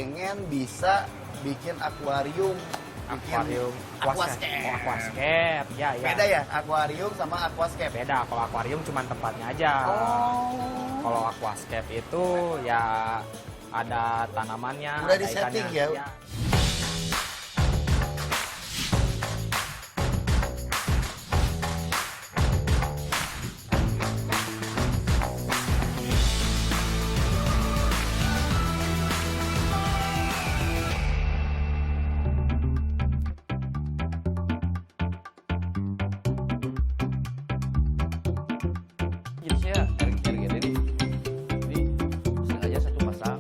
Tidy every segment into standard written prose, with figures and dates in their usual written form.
pengen bisa bikin akuarium. Aquascape. Aquascape. Ya, ya. Beda ya, akuarium sama aquascape. Beda. Kalau akuarium cuma tempatnya aja. Oh. Kalau aquascape itu ya ada tanamannya. Udah ada di setting ikannya. ya. Jenisnya RGD nih. Ini sengaja satu pasang.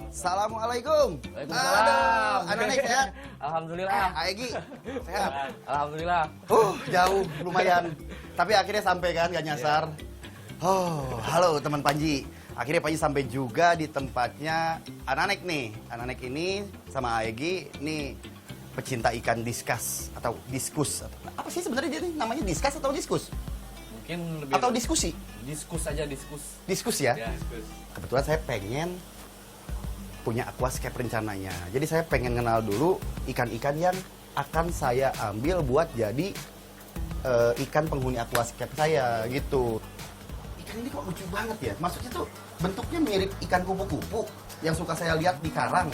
Assalamualaikum. Waalaikumsalam. Aduh, anak naik sehat. Alhamdulillah. Aegi, sehat. Alhamdulillah. Jauh lumayan. Tapi akhirnya sampai kan, gak nyasar. Oh, halo teman Panji. Akhirnya Panji sampai juga di tempatnya Ananek nih. Ananek ini sama Aegi nih pecinta ikan diskus atau diskus. Apa sih sebenarnya dia nih namanya diskus atau diskus? Mungkin lebih Atau diskusi? diskus aja diskus. Diskus ya? Ya, diskus. Kebetulan saya pengen punya aquascape rencananya. Jadi saya pengen kenal dulu ikan-ikan yang akan saya ambil buat jadi ikan penghuni aquascape saya gitu. Ikan ini kok lucu banget ya. Maksudnya tuh bentuknya mirip ikan kupu-kupu yang suka saya lihat di karang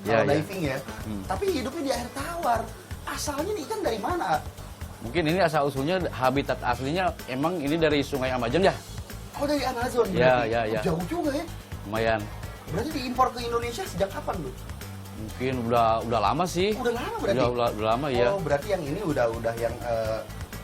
Ya, kalau ya. diving ya. Tapi hidupnya di air tawar. Asalnya nih ikan dari mana? Mungkin ini asal usulnya habitat aslinya emang ini dari Sungai Amazon ya. Oh dari Amazon Ya, berarti? ya, ya. Oh, jauh juga ya. Lumayan. Berarti diimpor ke Indonesia sejak kapan lu? Mungkin udah lama sih. Udah lama berarti? Udah lama ya. Oh, berarti yang ini udah yang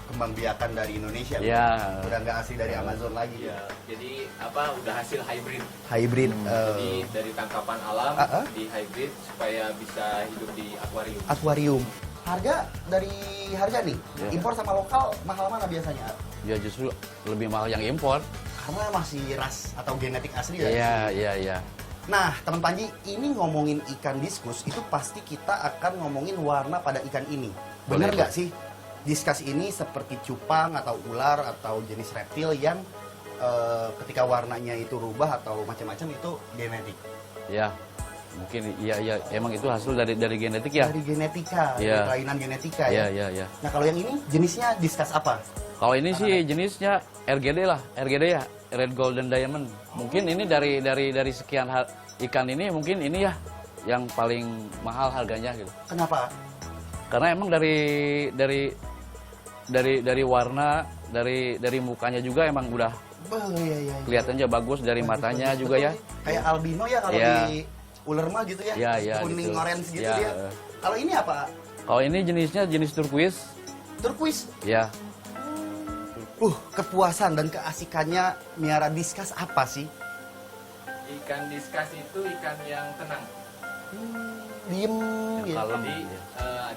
kembang biakan dari Indonesia. Ya. Udah nggak asli dari Amazon lagi. Ya, jadi apa udah hasil hybrid. Hybrid. Jadi dari tangkapan alam di hybrid supaya bisa hidup di akuarium. Akuarium. Harga dari harga nih, Ya. impor sama lokal mahal mana biasanya? Ya justru lebih mahal yang impor. Karena masih ras atau genetik asli ya. Iya, iya, iya. Nah, teman Panji, ini ngomongin ikan diskus itu pasti kita akan ngomongin warna pada ikan ini. Benar Boleh, nggak sih? Diskus ini seperti cupang atau ular atau jenis reptil yang ketika warnanya itu rubah atau macam-macam itu genetik. Ya. Mungkin iya emang itu hasil dari genetik ya. Dari genetika, Iya. dari kelainan genetika Iya, ya. iya, iya. Nah, kalau yang ini jenisnya diskus apa? Kalau ini sih jenisnya RGD lah, RGD ya, Red Golden Diamond. Mungkin ini dari sekian ikan ini mungkin ini ya yang paling mahal harganya gitu. Kenapa? Karena emang dari warna, dari mukanya juga emang udah Iya. kelihatannya bagus, dari matanya juga ya. Kayak albino ya kalau Iya. di ular mah gitu ya. Iya, iya, Kuning gitu. orange gitu Iya, dia. Kalau ini apa? Kalau ini jenisnya jenis turquoise. Turquoise. Ya, Kepuasan dan keasikannya miara diskus apa sih? Ikan diskus itu ikan yang tenang. Diem Yang gitu. kalem. Jadi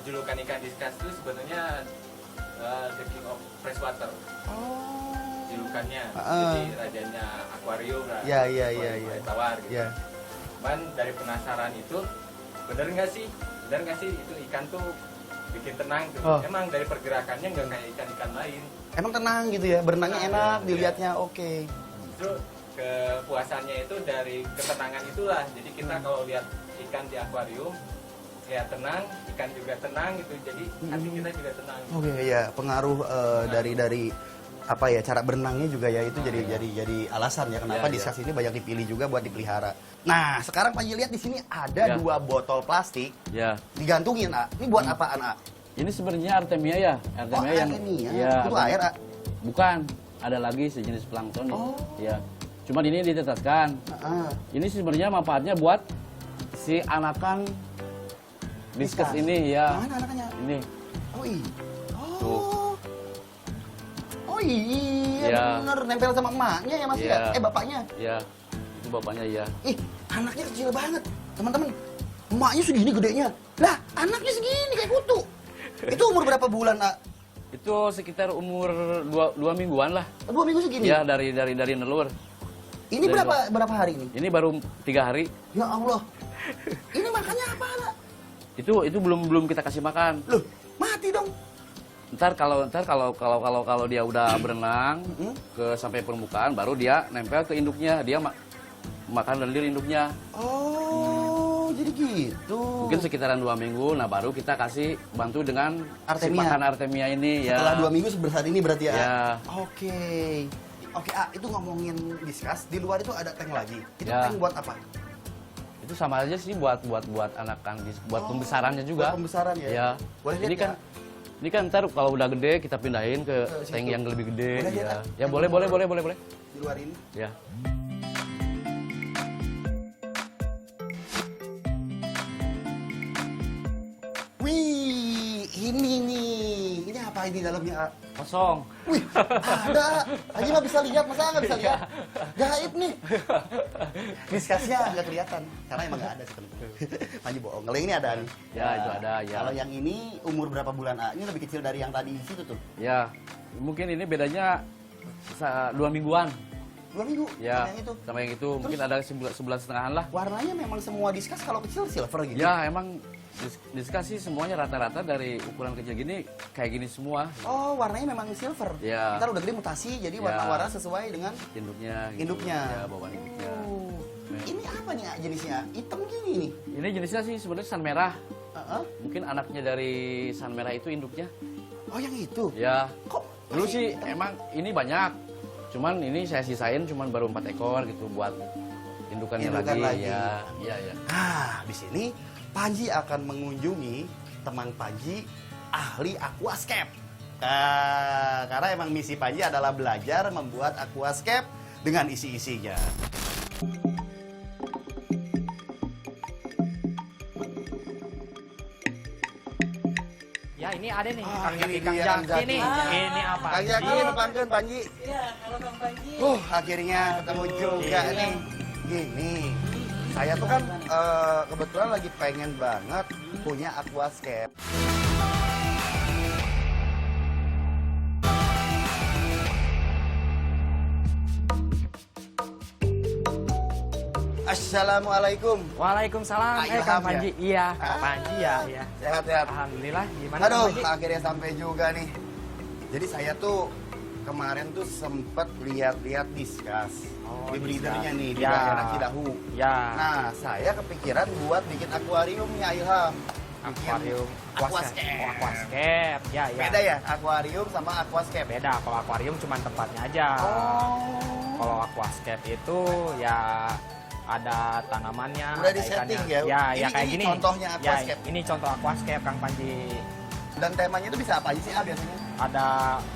julukan ikan diskus itu sebenarnya the king of freshwater. Julukannya. Jadi rajanya akuarium lah. Ya, Akuarium air tawar gitu. Ya. Cuman dari penasaran itu bener nggak sih itu ikan tuh bikin tenang tuh. Oh. Emang dari pergerakannya nggak kayak ikan-ikan lain. Emang tenang gitu ya, berenangnya enak, dilihatnya oke. Justru kepuasannya itu dari ketenangan itulah. Jadi kita kalau lihat ikan di akuarium ya tenang, ikan juga tenang gitu. Jadi hati kita juga tenang. Oke ya, pengaruh dari apa ya cara berenangnya juga ya itu jadi alasan ya kenapa Iya, diskus ini banyak dipilih juga buat dipelihara. Nah, sekarang Panji lihat di sini ada Ya. 2 botol plastik ya. digantungin, A. Ini buat apaan, A? Ini sebenarnya Artemia ya, Artemia yang Artemia. ya, Itu air, A. bukan, ada lagi sejenis plankton nih. Oh. Ya. Cuman ini ditetaskan. Ah. Ini sebenarnya manfaatnya buat si anakan diskus Diskus. ini ya. Mana anaknya? Ini. Oh iya. Tuh. Oh iya, Ya. bener nempel sama emaknya ya Mas Ya. ya? Bapaknya. Ya. Itu bapaknya ya. Ih, anaknya kecil banget. Teman-teman, emaknya segini gedenya. Lah, anaknya segini kayak kutu. Itu umur berapa bulan, A? Itu sekitar umur 2 mingguan lah. 2 minggu segini? Ya, dari nelur. Ini dari berapa hari ini? Ini baru 3 hari. Ya Allah. Ini makannya apa, A? Itu belum kita kasih makan. Loh, mati dong. Ntar kalau dia udah berenang ke sampai permukaan, baru dia nempel ke induknya, dia makan lendir induknya. Oh. Oh, jadi gitu. Mungkin sekitaran 2 minggu, nah baru kita kasih bantu dengan si Artemia. pakan Artemia ini ya. Setelah 2 minggu sebesar ini berarti ya? Ya. Oke. Oke, itu ngomongin diskus, di luar itu ada tank lagi. Itu Ya. tank buat apa? Itu sama aja sih buat anak kan, buat pembesarannya juga. Buat pembesaran ya? Ya. Boleh Ini lihat kan ini kan ntar kalau udah gede kita pindahin ke situ. tank yang lebih gede. Boleh lihat, Ya, ya boleh. Di luar ini. Ya. Wih, ini nih. Ini apa ini dalamnya? Kosong. Wih, ada. Aji nggak bisa lihat, masa nggak bisa lihat? Gaib nih. Diskusnya nggak kelihatan, karena emang nggak ada sih teman. Panji bohong. Kalau ini ada nih. Ya, itu ada, ya. Kalau yang ini umur berapa bulan? Ini lebih kecil dari yang tadi di situ tuh. Ya. Mungkin ini bedanya 2 mingguan. 2 minggu. Ya. Yang itu. Sama yang itu mungkin ada sebulan setengahan lah. Warnanya memang semua diskus kalau kecil silver gitu. Ya, emang diskus sih semuanya rata-rata dari ukuran kecil gini kayak gini semua. Oh, warnanya memang silver. Ya. Ntar udah gede mutasi, jadi Ya. warna-warna sesuai dengan Induknya. Gitu. Induknya. Ya, bawaan induknya. Oh. Ini apa nih jenisnya? Hitam gini nih. Ini jenisnya sih sebenarnya san merah. Heeh. Mungkin anaknya dari san merah itu induknya. Oh, yang itu. Ya. Kok Dulu masih sih hitam? emang ini banyak. Cuman ini saya sisain cuman baru 4 ekor gitu buat indukannya Indukan lagi. Ya, iya ya. Nah, di sini Panji akan mengunjungi teman Panji ahli aquascape. Karena emang misi Panji adalah belajar membuat aquascape dengan isi-isinya. Ya ini ada nih, Ah, Kang ini Jaki, Kang dia, Jaki Kang nih. Jaki. Ini apa? Kang Jaki, depankan Panji. Iya, kalau Kang Panji. Akhirnya ketemu juga nih. Gini, saya tuh kan kebetulan lagi pengen banget punya aquascape. Assalamualaikum. Waalaikumsalam. Ah, Ilham Kang ya? Panji. Iya, Ah. Kang Panji ya. Iya. Sehat-sehat. Alhamdulillah. Gimana Aduh, Kang Panji? akhirnya sampai juga nih. Jadi saya tuh kemarin tuh sempet lihat-lihat diskus Oh, di breedernya diskus. nih di Ya. daerah Cidahu. Ya. Nah, saya kepikiran buat bikin akuariumnya Ilham. Bikin Akuarium. aquascape. Oh, aquascape. Ya, ya. Beda ya, akuarium sama aquascape. Beda. Kalau akuarium cuma tempatnya aja. Oh. Kalau aquascape itu ya ada tanamannya, Udah ada di-setting ikannya. ya? Ya, Ini kayak gini. contohnya aquascape. Ya, ini contoh aquascape Kang Panji. Dan temanya itu bisa apa aja sih biasanya?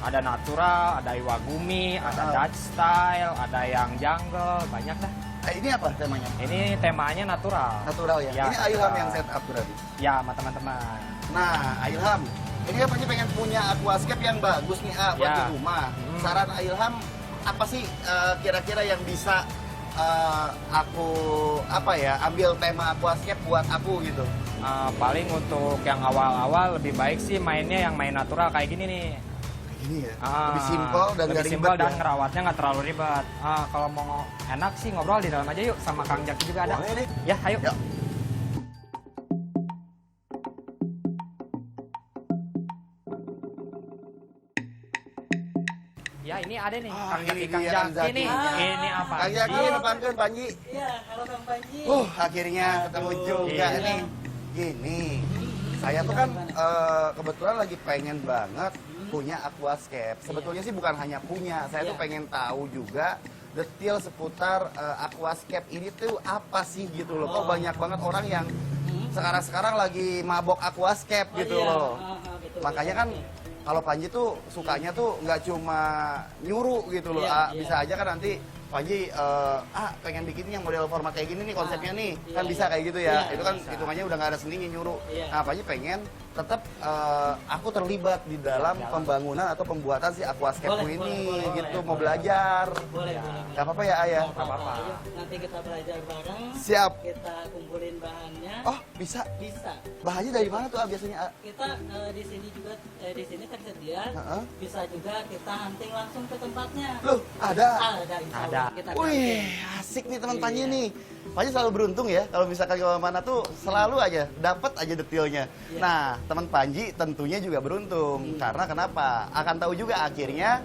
Ada natural, ada iwagumi, ada Dutch style, ada yang jungle, banyak dah. Ini apa temanya? Ini temanya natural. Natural ya? Ya, Ini Ilham natural. yang set up berarti? Ya, sama teman-teman. Nah, Ilham, ini kan Panji pengen punya aquascape yang bagus nih, buat Ya. di rumah. Saran Ilham, apa sih kira-kira yang bisa aku ambil tema aquascape buat aku gitu? Paling untuk yang awal-awal lebih baik sih mainnya yang main natural kayak gini nih. Kayak gini ya? Ah, Lebih simpel dan lebih gak simpel ribet dan ya? ngerawatnya nggak terlalu ribet. Kalau mau enak sih ngobrol di dalam aja yuk sama Kang Jaki juga ada. Boleh deh. Ya, ayo. Yuk. Ya, ini ada nih Ah, Kang ini Jaki, Kang dia, Kang Jaki Jaki. nih. Ini apa? Kang Jaki, depankan Panji. Iya, kalau Kang Panji. Akhirnya ketemu juga Iya. nih. Gini, saya tuh kan kebetulan lagi pengen banget punya aquascape. Sebetulnya sih bukan hanya punya, saya tuh Iya. pengen tahu juga detail seputar aquascape ini tuh apa sih gitu loh. Kok banyak banget orang yang sekarang lagi mabok aquascape gitu iya. loh. Betul, Makanya kan betul. kalau Panji tuh sukanya tuh nggak cuma nyuruh gitu loh. Iya, iya. Bisa aja kan nanti Panji pengen bikin yang model format kayak gini nih konsepnya nih. Iya, Kan bisa iya. kayak gitu ya. Iya, Itu kan bisa. hitungannya udah nggak ada seninya nyuruh. Iya. Nah, Panji pengen tetap aku terlibat di dalam pembangunan atau pembuatan si aquascape Boleh, ini boleh, gitu. boleh, Mau boleh. belajar. Boleh, boleh. Gak apa-apa ya Ayah? Nggak apa-apa. Ayo, nanti kita belajar bareng. Siap. Kita kumpulin bahannya. Oh, bisa. Bisa. Bahannya dari mana tuh biasanya? Kita di sini juga di sini tersedia. Heeh. Bisa juga kita hunting langsung ke tempatnya. Loh, ada. Ada, insya Ada. Allah. Kita hunting. Wih, asik nih teman Panji nih. Panji selalu beruntung ya, kalau misalkan ke mana tuh selalu aja dapat aja detailnya. Iya. Nah, teman Panji tentunya juga beruntung karena kenapa? Akan tahu juga akhirnya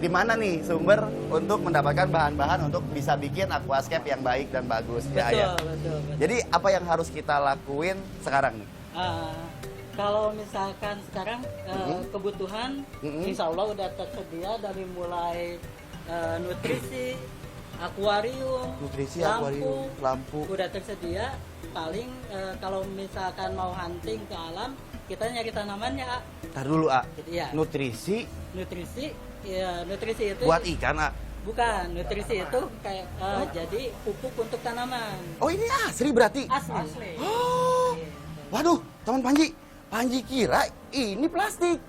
di mana nih sumber untuk mendapatkan bahan-bahan untuk bisa bikin aquascape yang baik dan bagus ya Betul, Ayah. betul. Jadi apa yang harus kita lakuin sekarang nih? Kalau misalkan sekarang kebutuhan, insya Allah udah tersedia dari mulai nutrisi, akuarium, lampu. udah tersedia. Paling kalau misalkan mau hunting ke alam, kita nyari tanamannya. Ntar dulu Iya. nutrisi Nutrisi, ya nutrisi itu buat ikan bukan nutrisi itu kayak jadi pupuk untuk tanaman. Oh ini asli berarti? Asli. Oh, waduh teman Panji kira ini plastik.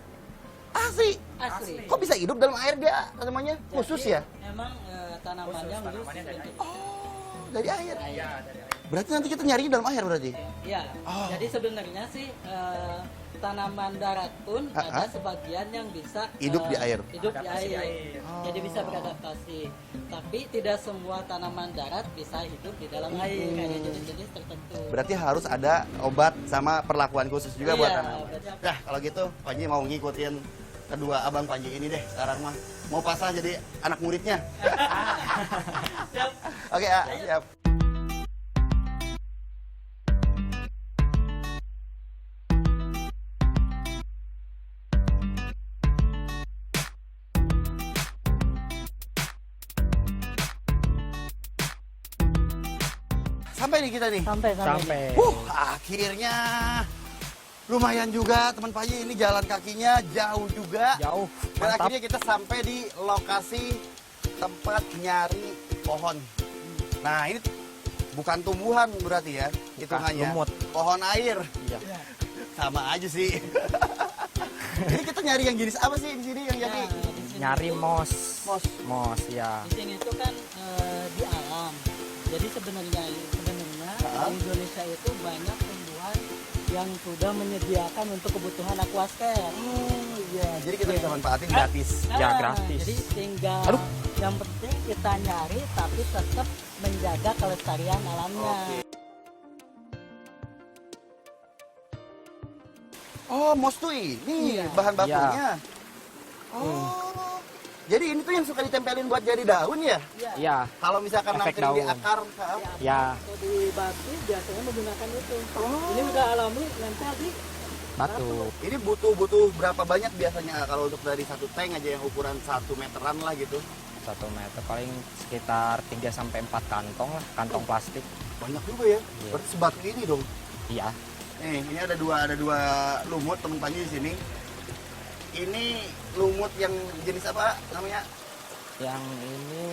Asli. Asli. Kok bisa hidup dalam air dia tanamannya? Khusus ya? Emang tanamannya khusus untuk Oh, dari air. iya. Berarti nanti kita nyarinya dalam air berarti? Iya. Oh. Jadi sebenarnya sih tanaman darat pun ada sebagian yang bisa Hidup di air. Hidup di air. Jadi bisa beradaptasi. Tapi tidak semua tanaman darat bisa hidup di dalam air kayak jenis-jenis tertentu. Berarti harus ada obat sama perlakuan khusus juga buat Iya, tanaman. berarti- Nah, kalau gitu Panji mau ngikutin kedua abang Panji ini deh sekarang mah. Mau pasang jadi anak muridnya. Siap. Oke, siap. Sampai nih kita nih. Sampai. Akhirnya lumayan juga teman Panji, ini jalan kakinya jauh juga. Jauh, Dan mantap. akhirnya kita sampai di lokasi tempat nyari pohon. Nah ini bukan tumbuhan berarti ya, hitungannya. lumut. Pohon air. Iya. Sama aja sih. Ini kita nyari yang jenis apa sih di sini yang jadi? Nyari mos. Mos. Mos ya. Di sini itu kan di alam. Jadi sebenarnya di Indonesia itu banyak tumbuhan yang sudah menyediakan untuk kebutuhan aquascape. Oh iya, jadi kita bisa manfaatin gratis. Ya, gratis. Jadi tinggal Aduh. yang penting kita nyari tapi tetap menjaga kelestarian alamnya. Oke. Oh, mos tuh ini Iya. bahan bakunya. Oh. Jadi ini tuh yang suka ditempelin buat jadi daun ya? Iya. Kalau misalkan Efek nangkring di daun. akar, Ya. Kalau di batu biasanya menggunakan itu. Oh. Ini udah alami nempel di Batu. ini butuh berapa banyak biasanya kalau untuk dari satu tank aja yang ukuran 1 meteran lah gitu? 1 meter paling sekitar 3 sampai 4 kantong lah, kantong plastik. Banyak juga ya. Iya. Berarti sebatu ini dong. Iya. Nih, ini ada dua lumut teman Panji di sini. Ini lumut yang jenis apa namanya? Yang ini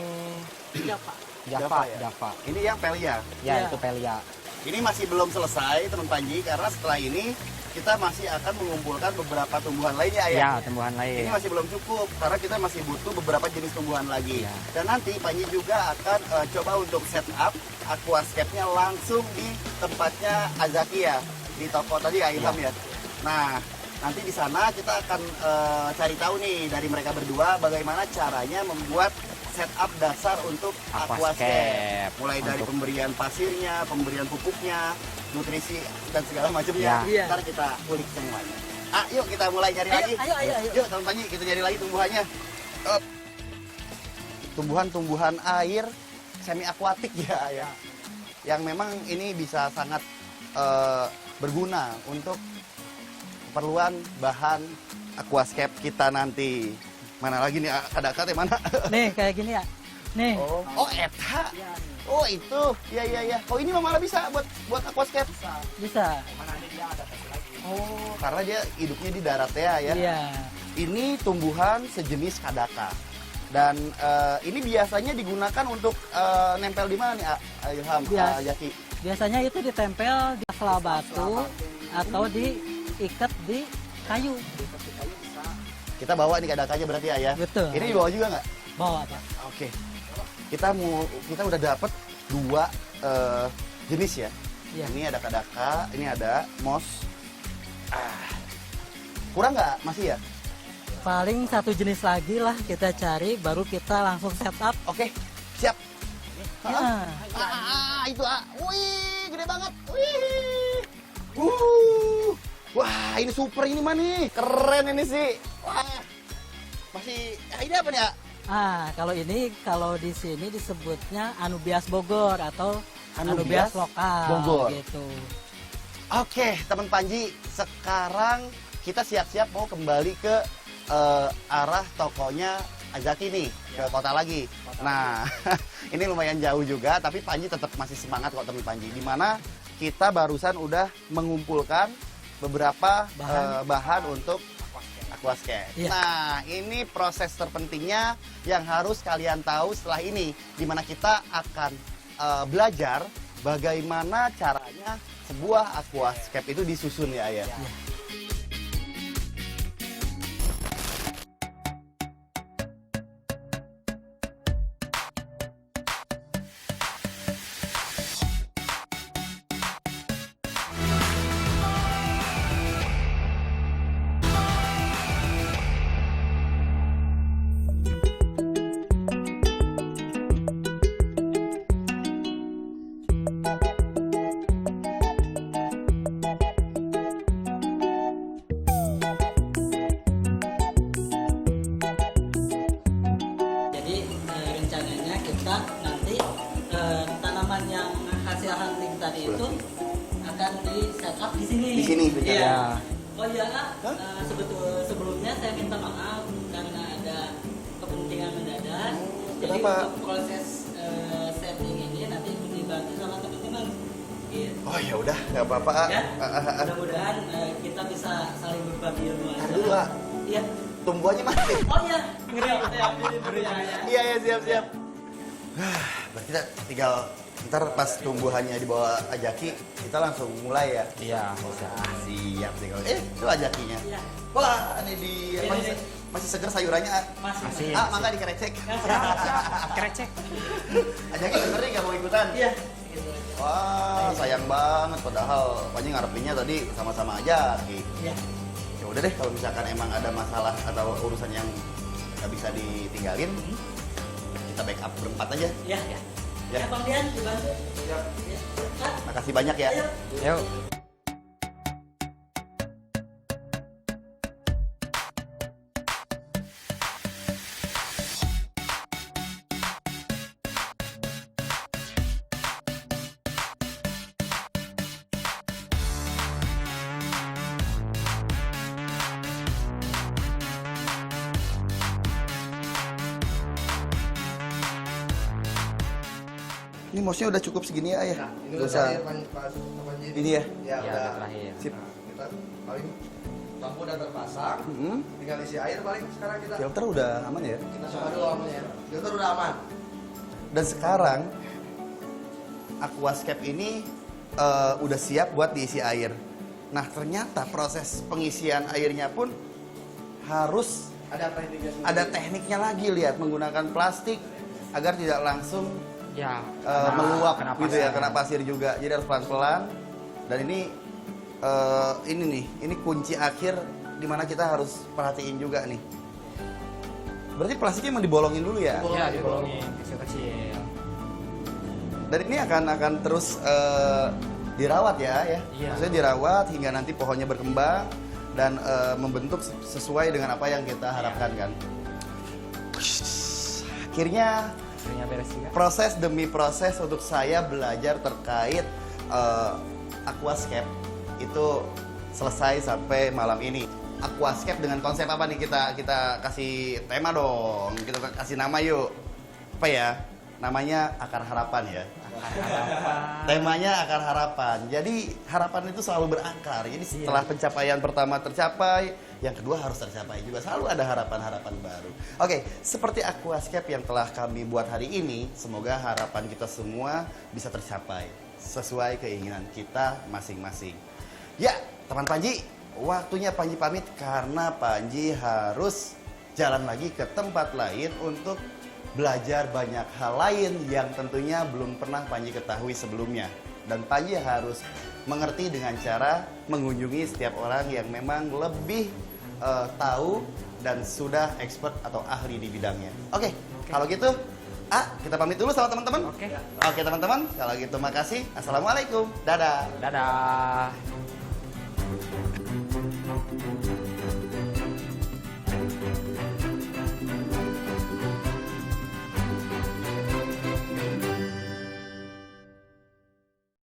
Java. Java, ya? Java. Ini yang Pelia. Ya, Iya. itu Pelia. Ini masih belum selesai teman Panji karena setelah ini kita masih akan mengumpulkan beberapa tumbuhan lainnya ya. Ya, tumbuhan lain. Ini masih belum cukup karena kita masih butuh beberapa jenis tumbuhan lagi. Ya. Dan nanti Panji juga akan coba untuk setup aquascape-nya langsung di tempatnya Azaki ya, di toko tadi ya Ilham ya. Nah, nanti di sana kita akan cari tahu nih dari mereka berdua bagaimana caranya membuat setup dasar untuk aquascape. Aquascape. Mulai dari Untuk- pemberian pasirnya, pemberian pupuknya, nutrisi dan segala macamnya. Ya. Ntar kita ulik semuanya. Yuk kita mulai nyari lagi. Ayo. Yuk teman Panji, kita nyari lagi tumbuhannya. Tumbuhan-tumbuhan air semi akuatik ya. Yang memang ini bisa sangat berguna untuk keperluan bahan aquascape kita nanti. Mana lagi nih ada mana? Nih kayak gini ya. Nih. Oh, eta. Oh, itu. Iya. Oh, ini mah malah bisa buat aquascape. Bisa. Oh, karena dia hidupnya di darat ya. Iya. Ini tumbuhan sejenis kadaka. Dan ini biasanya digunakan untuk nempel di mana nih, Ilham, Bias- Jaki? Biasanya itu ditempel di sela batu atau diikat di kayu. Kita bawa nih kadakanya berarti ya? Betul. Ini dibawa juga nggak? Bawa Pak. Oke. Kita udah dapet 2 jenis ya. Iya. Ini ada kadaka, ini ada mos. Kurang nggak? Masih ya? Paling satu jenis lagi lah kita cari, baru kita langsung setup. Oke, siap. Ya. Itu wih, gede banget. Wih. Wah, ini super ini mah nih. Keren ini sih. Wah. Masih ini apa nih, Kalau ini kalau di sini disebutnya Anubias Bogor atau Anubias Anubias lokal Bogor. gitu. Oke, teman Panji, sekarang kita siap-siap mau kembali ke arah tokonya Azaki nih, ke kota lagi. Nah, ini lumayan jauh juga, tapi Panji tetap masih semangat kok teman Panji. Dimana kita barusan udah mengumpulkan beberapa bahan untuk aquascape. Iya. Nah, ini proses terpentingnya yang harus kalian tahu setelah ini, dimana kita akan belajar bagaimana caranya sebuah aquascape itu disusun ya, Ayah. Jadi rencananya kita nanti tanaman yang hasil hunting tadi itu akan di setup di sini. Di sini, Iya. Ya. Oh iyalah, sebelumnya saya minta maaf karena ada kepentingan mendadak. Jadi kenapa? untuk proses setting ini nanti dibantu sama teman-teman. Gitu. Oh ya udah, nggak apa-apa. Ya, mudah-mudahan kita bisa saling berbagi ilmu aja. Dulu, Pak. Iya. Tumbuhannya masih. Oh iya, ngeri kita ambilin dulu ya. Iya ya, siap-siap. Berarti kita tinggal ntar pas tumbuhannya di bawah Ajaki, kita langsung mulai ya. Iya, bisa. Siap deh kalau. Itu Ajakinya. Iya. Wah, ini dia Ini. masih seger sayurannya. Masih. Ah, mangga dikerecek. Krecek. Ajaki bener nih nggak mau ikutan. Iya. Gitu aja. Wah, sayang banget. Padahal Panji ngarepinnya tadi sama-sama Ajaki. Iya. Ya udah deh, kalau misalkan emang ada masalah atau urusan yang nggak bisa ditinggalin, kita backup berempat aja. Iya. Ya. Ya. Ya, Bang Dian dibantu. Iya. Kak, Makasih banyak ya. ayo. Yuk. Ini mouse-nya udah cukup segini ya, Ayah? Ini Nggak udah usah. terakhir, Pak Panji. Ini ya? Ya, Ya, udah. terakhir. Sip. Kita paling lampu udah terpasang, tinggal isi air paling sekarang kita. Filter udah aman ya? Kita coba dulu amannya. Filter udah aman. Dan sekarang aquascape ini udah siap buat diisi air. Nah, ternyata proses pengisian airnya pun harus Ada tekniknya sendiri. ada tekniknya lagi, lihat, menggunakan plastik agar tidak langsung Ya. meluap kena gitu ya, pasir. kena pasir juga. Jadi harus pelan-pelan. Dan ini nih, ini kunci akhir dimana kita harus perhatiin juga nih. Berarti plastiknya emang dibolongin dulu ya? Ya, dibolongin kecil-kecil. Dan ini akan terus dirawat ya. Iya. Maksudnya dirawat hingga nanti pohonnya berkembang dan membentuk sesuai dengan apa yang kita harapkan kan. Akhirnya Akhirnya beres juga. proses demi proses untuk saya belajar terkait aquascape itu selesai sampai malam ini. Aquascape dengan konsep apa nih, kita kasih tema dong, kita kasih nama yuk. Apa ya? Namanya Akar Harapan ya. Temanya Akar Harapan. Jadi harapan itu selalu berakar. Jadi setelah pencapaian pertama tercapai, yang kedua harus tercapai juga. Selalu ada harapan-harapan baru. Oke, seperti aquascape yang telah kami buat hari ini, semoga harapan kita semua bisa tercapai sesuai keinginan kita masing-masing. Ya, teman Panji, waktunya Panji pamit karena Panji harus jalan lagi ke tempat lain untuk belajar banyak hal lain yang tentunya belum pernah Panji ketahui sebelumnya. Dan Panji harus mengerti dengan cara mengunjungi setiap orang yang memang lebih tahu dan sudah expert atau ahli di bidangnya. Oke, kalau gitu, kita pamit dulu sama teman-teman. Oke. Oke teman-teman, kalau gitu makasih. Assalamualaikum, dadah. Dadah.